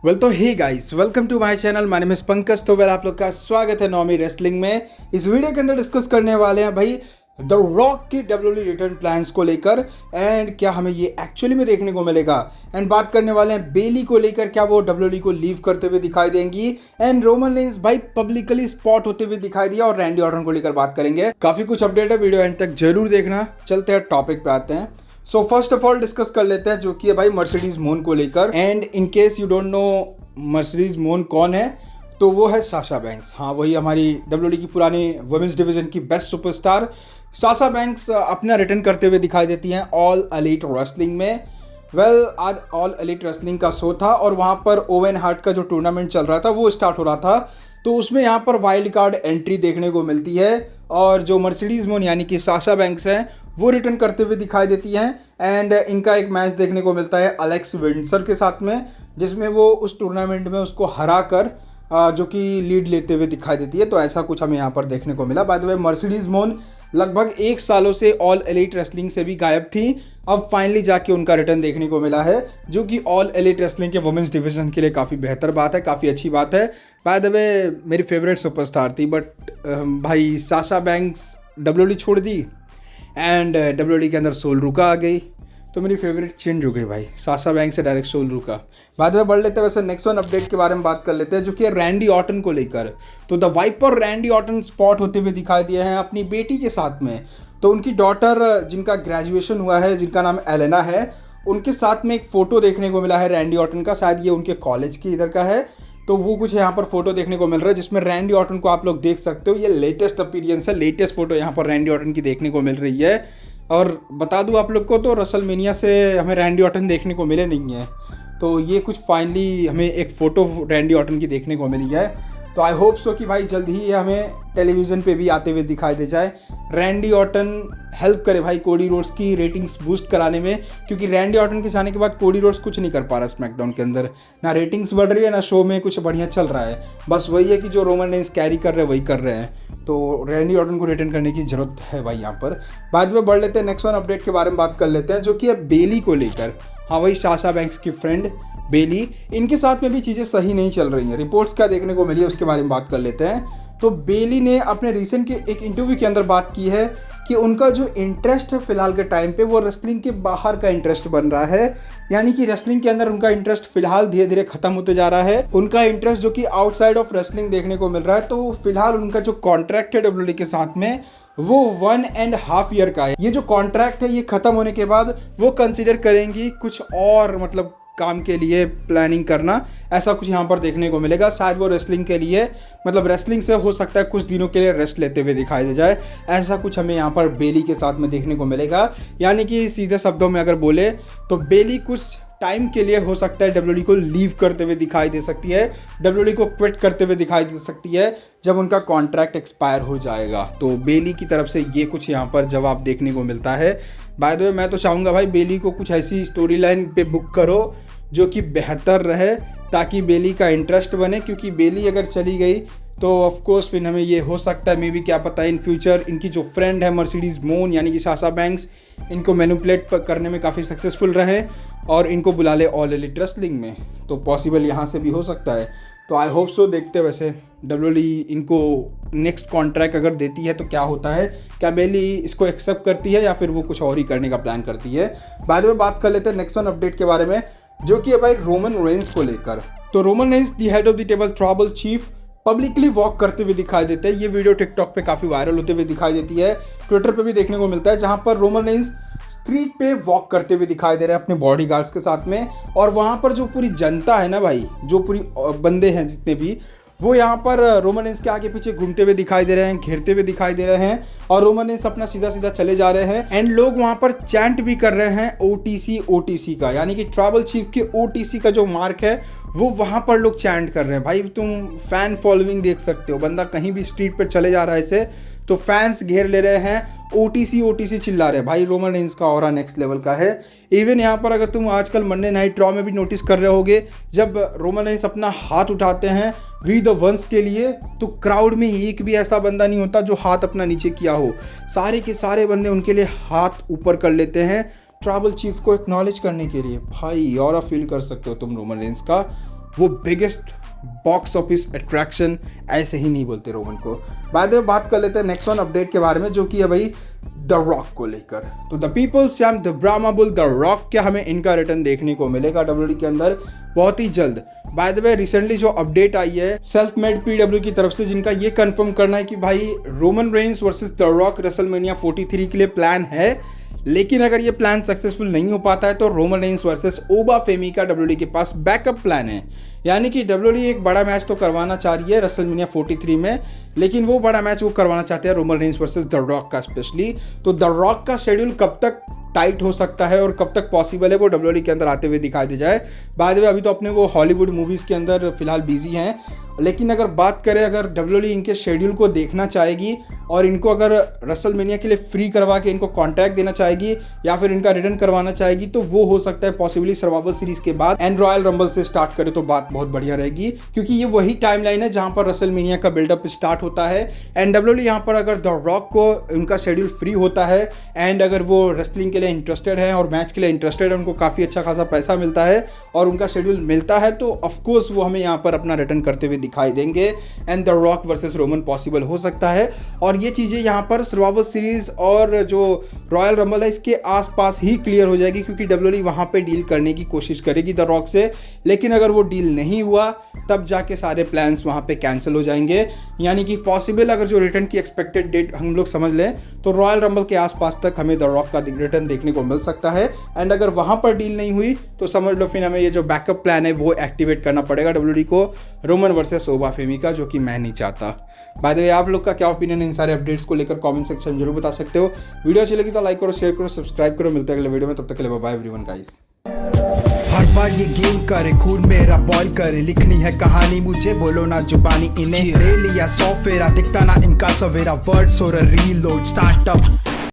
तो hey guys, welcome to my channel. My name is Pankaj. तो आप लोग का स्वागत है नॉमी रेसलिंग में। इस वीडियो के अंदर डिस्कस करने वाले हैं भाई द रॉक की डब्ल्यूडब्ल्यूई रिटर्न प्लान्स को लेकर एंड क्या हमें ये एक्चुअली में देखने को मिलेगा। एंड बात करने वाले हैं बेली को लेकर, क्या वो डब्ल्यूडब्ल्यूई को लीव करते हुए दिखाई देंगी। एंड रोमन रेंस भाई पब्लिकली स्पॉट होते हुए दिखाई दिया और रैंडी ऑर्टन को लेकर बात करेंगे। काफी कुछ अपडेट है, वीडियो एंड तक जरूर देखना। चलते हैं टॉपिक पे आते हैं। So first of all discuss कर लेते हैं जो कि है भाई मर्सिडीज मोन को लेकर। And in case you don't know Mercedes मोन कौन है, तो वो है साशा बैंक्स। हाँ, वही हमारी डब्ल्यूडब्ल्यूई की पुरानी वुमेन्स डिवीजन की बेस्ट सुपरस्टार साशा बैंक्स अपना रिटर्न करते हुए दिखाई देती हैं ऑल एलीट रेसलिंग में। आज ऑल एलीट रेसलिंग का शो था और वहाँ पर ओवेन हार्ट का जो टूर्नामेंट चल रहा था वो स्टार्ट हो रहा था। तो उसमें यहाँ पर वाइल्ड कार्ड एंट्री देखने को मिलती है और जो मर्सिडीज मोन यानी कि साशा बैंक्स हैं वो रिटर्न करते हुए दिखाई देती हैं। एंड इनका एक मैच देखने को मिलता है अलेक्स विंडसर के साथ में, जिसमें वो उस टूर्नामेंट में उसको हरा कर जो कि लीड लेते हुए दिखाई देती है। तो ऐसा कुछ हमें यहाँ पर देखने को मिला। बाय द वे मर्सिडीज मोन लगभग 1 सालों से ऑल एलीट रेसलिंग से भी गायब थी। अब फाइनली जाके उनका रिटर्न देखने को मिला है, जो कि ऑल एलीट रेसलिंग के वुमेन्स डिवीजन के लिए काफ़ी बेहतर बात है, काफ़ी अच्छी बात है। बाय द वे मेरी फेवरेट सुपरस्टार थी, बट भाई साशा बैंक्स डब्ल्यूडब्ल्यूई छोड़ दी एंड डब्ल्यूडब्ल्यूई के अंदर सोल रुका आ गई, तो मेरी फेवरेट चेंज हो गई भाई, साशा बैंक से डायरेक्ट सोल रुका। बाद में बढ़ लेते हैं। वैसे नेक्स्ट वन अपडेट के बारे में बात कर लेते हैं, जो कि रैंडी ऑर्टन को लेकर। तो the Viper Randy Orton spot होते हुए दिखाई दिए हैं अपनी बेटी के साथ में। तो उनकी डॉटर जिनका ग्रेजुएशन हुआ है, जिनका नाम एलेना है, उनके साथ में एक फ़ोटो देखने को मिला है रैंडी ऑर्टन का। शायद ये उनके कॉलेज की इधर का है। तो वो कुछ यहाँ पर फोटो देखने को मिल रहा है जिसमें रैंडी ऑर्टन को आप लोग देख सकते हो। ये लेटेस्ट अपीयरेंस है, लेटेस्ट फोटो यहाँ पर रैंडी ऑर्टन की देखने को मिल रही है। और बता दूं आप लोग को, तो रसलमेनिया से हमें रैंडी ऑर्टन देखने को मिले नहीं है। तो ये कुछ फाइनली हमें एक फ़ोटो रैंडी ऑर्टन की देखने को मिली है। तो आई होप सो कि भाई जल्द ही हमें टेलीविज़न पे भी आते हुए दिखाई दे जाए। रैंडी ऑर्टन हेल्प करे भाई कोडी रोड्स की रेटिंग्स बूस्ट कराने में, क्योंकि रैंडी ऑर्टन के जाने के बाद कोडी रोड्स कुछ नहीं कर पा रहा स्मैकडाउन के अंदर। ना रेटिंग्स बढ़ रही है, ना शो में कुछ बढ़िया चल रहा है। बस वही है कि जो रोमन रेंस कैरी कर रहे हैं वही कर रहे हैं। तो रैंडी ऑर्टन को रिटर्न करने की जरूरत है भाई यहाँ पर। बाद में बढ़ लेते हैं, नेक्स्ट वन अपडेट के बारे में बात कर लेते हैं, जो कि है बेली को लेकर। हाँ, वही साशा बैंक्स की फ्रेंड बेली, इनके साथ में भी चीज़ें सही नहीं चल रही हैं। रिपोर्ट्स क्या देखने को मिली है उसके बारे में बात कर लेते हैं। तो बेली ने अपने रिसेंट के एक इंटरव्यू के अंदर बात की है कि उनका जो इंटरेस्ट है फिलहाल के टाइम पे वो रेसलिंग के बाहर का इंटरेस्ट बन रहा है। यानी कि रेसलिंग के अंदर उनका इंटरेस्ट फिलहाल धीरे धीरे खत्म होते जा रहा है। उनका इंटरेस्ट जो कि आउटसाइड ऑफ रेसलिंग देखने को मिल रहा है। तो फिलहाल उनका जो कॉन्ट्रैक्ट है डब्ल्यूडब्ल्यूई के साथ में वो 1.5 ईयर का है। ये जो कॉन्ट्रैक्ट है ये खत्म होने के बाद वो कंसिडर करेंगी कुछ और मतलब काम के लिए प्लानिंग करना, ऐसा कुछ यहाँ पर देखने को मिलेगा। शायद वो रेसलिंग के लिए मतलब रेसलिंग से हो सकता है कुछ दिनों के लिए रेस्ट लेते हुए दिखाई दे जाए। ऐसा कुछ हमें यहाँ पर बेली के साथ में देखने को मिलेगा। यानी कि सीधे शब्दों में अगर बोले तो बेली कुछ टाइम के लिए हो सकता है डब्ल्यूडब्ल्यूई को लीव करते हुए दिखाई दे सकती है, डब्ल्यूडब्ल्यूई को क्विट करते हुए दिखाई दे सकती है जब उनका कॉन्ट्रैक्ट एक्सपायर हो जाएगा। तो बेली की तरफ से ये कुछ यहाँ पर जवाब देखने को मिलता है। बाय द वे मैं तो चाहूँगा भाई बेली को कुछ ऐसी स्टोरी लाइन पे बुक करो जो कि बेहतर रहे, ताकि बेली का इंटरेस्ट बने। क्योंकि बेली अगर चली गई तो ऑफ कोर्स फिर हमें ये हो सकता है, मे बी क्या पता इन फ्यूचर इनकी जो फ्रेंड है मर्सिडीज मोन यानी कि साशा बैंक्स, इनको मैनिपुलेट करने में काफ़ी सक्सेसफुल रहे और इनको बुला ले ऑल एलीट रेसलिंग में। तो पॉसिबल यहाँ से भी हो सकता है। तो आई होप सो, देखते हैं वैसे डब्ल्यूडब्ल्यूई इनको नेक्स्ट कॉन्ट्रैक्ट अगर देती है तो क्या होता है, क्या बेली इसको एक्सेप्ट करती है या फिर वो कुछ और ही करने का प्लान करती है। बाद में बात कर लेते हैं नेक्स्ट वन अपडेट के बारे में, जो कि है भाई रोमन रेंस को लेकर। तो Roman Reigns the head of the table tribal chief publicly walk करते हुए दिखाई देते हैं। ये वीडियो टिकटॉक पे काफ़ी वायरल होते हुए दिखाई देती है, ट्विटर पे भी देखने को मिलता है, जहाँ पर रोमन रेंस स्ट्रीट पे वॉक करते हुए दिखाई दे रहे हैं अपने बॉडीगार्ड्स के साथ में। और वहाँ पर जो पूरी जनता है ना भाई, जो पूरी बंदे हैं जितने भी, वो यहाँ पर रोमन रेंस के आगे पीछे घूमते हुए दिखाई दे रहे हैं, घेरते हुए दिखाई दे रहे हैं और रोमन रेंस अपना सीधा सीधा चले जा रहे हैं। एंड लोग वहाँ पर चैंट भी कर रहे हैं OTC का, यानी कि ट्राइबल चीफ के OTC का जो मार्क है वो वहाँ पर लोग चैंट कर रहे हैं। भाई तुम फैन फॉलोइंग देख सकते हो, बंदा कहीं भी स्ट्रीट पर चले जा रहा है इसे तो फैंस घेर ले रहे हैं, OTC चिल्ला रहे हैं। भाई रोमन रेंस का ऑरा नेक्स्ट लेवल का है। इवन यहाँ पर अगर तुम आजकल मंडे नाइट रॉ में भी नोटिस कर रहे होगे, जब रोमन रेंस अपना हाथ उठाते हैं वी द वंस के लिए, तो क्राउड में एक भी ऐसा बंदा नहीं होता जो हाथ अपना नीचे किया हो। सारे के सारे बंदे उनके लिए हाथ ऊपर कर लेते हैं ट्राइबल चीफ को एक्नॉलेज करने के लिए। भाई ऑरा फील कर सकते हो तुम रोमन रेंस का। वो बिगेस्ट बॉक्स ऑफिस अट्रैक्शन ऐसे ही नहीं बोलते रोमन को। बाद में बात कर लेते हैं नेक्स्ट वन अपडेट के बारे में, जो कि है भाई द रॉक को लेकर। तो the people Sam the Brahma bull the rock, क्या हमें इनका रिटर्न देखने को मिलेगा WWE के अंदर बहुत ही जल्द। बाय द वे रिसेंटली जो अपडेट आई है सेल्फ मेड PW की तरफ से, जिनका ये कंफर्म करना है कि भाई Roman Reigns versus the rock WrestleMania 43 के लिए प्लान है, लेकिन अगर ये प्लान सक्सेसफुल नहीं हो पाता है तो रोमन रेंस वर्सेस ओबा फेमी का WWE के पास बैकअप प्लान है। यानी कि WWE एक बड़ा मैच तो करवाना चाह रही है रेसलमेनिया 43 में, लेकिन वो बड़ा मैच वो करवाना चाहते हैं Roman Reigns versus the rock का स्पेशली। तो द रॉक का शेड्यूल कब तक टाइट हो सकता है और कब तक पॉसिबल है वो WWE के अंदर आते हुए दिखाई दे जाए। बाद में अभी तो अपने वो हॉलीवुड मूवीज़ के अंदर फिलहाल बिजी हैं, लेकिन अगर बात करें अगर WWE इनके शेड्यूल को देखना चाहेगी और इनको अगर रेसलमेनिया के लिए फ्री करवा के इनको कॉन्ट्रैक्ट देना चाहेगी या फिर इनका रिटर्न करवाना चाहेगी, तो वो हो सकता है पॉसिबली सर्वाइवर सीरीज के बाद एंड रॉयल रंबल से स्टार्ट करे तो बात बहुत बढ़िया रहेगी, क्योंकि ये वही टाइमलाइन है जहां पर रेसलमेनिया का बिल्डअप स्टार्ट होता है। एंड WWE यहाँ पर अगर द रॉक को उनका शेड्यूल फ्री होता है एंड अगर वो रेसलिंग के लिए इंटरेस्टेड है और मैच के लिए इंटरेस्टेड है, उनको काफ़ी अच्छा खासा पैसा मिलता है और उनका शेड्यूल मिलता है, तो ऑफकोर्स वो हमें यहाँ पर अपना रिटर्न करते हुए दिखाई देंगे and the rock versus Roman possible हो सकता है। और ये चीज़ें यहाँ पर सर्वाइवर सीरीज और जो रॉयल रंबल है इसके आसपास ही क्लियर हो जाएगी, क्योंकि WWE वहाँ पे डील करने की कोशिश करेगी द रॉक से, लेकिन अगर वो डील नहीं हुआ तब जाके सारे प्लान्स वहाँ पे कैंसिल हो जाएंगे। यानी कि पॉसिबल अगर जो रिटर्न की एक्सपेक्टेड डेट हम लोग समझ लें तो रॉयल रंबल के आसपास तक हमें द रॉक का रिटर्न देखने को मिल सकता है। एंड अगर वहाँ पर डील नहीं हुई तो समझ लो फिर हमें ये जो बैकअप प्लान है वो एक्टिवेट करना पड़ेगा WWE को रोमन वर्सेस ओबा फेमी का, जो कि मैं नहीं चाहता। बाय द वे आप लोग का क्या ओपिनियन है इन सारे अपडेट्स को लेकर कमेंट सेक्शन में जरूर बता सकते हो। वीडियो अच्छी लगी तो लाइक करो, शेयर करो, सब्सक्राइब करो। मिलते हैं अगले वीडियो में, तब तक के लिए बाय एवरीवन गाइस। हर बार ये गेम करे, खून मेरा बॉयल करे, लिखनी है कहानी मुझे, बोलो ना जुबानी इन्हें ले लिया 100 फेरा, दिखता ना इनका सवेरा, वर्ड्स और रीलोड स्टार्टअप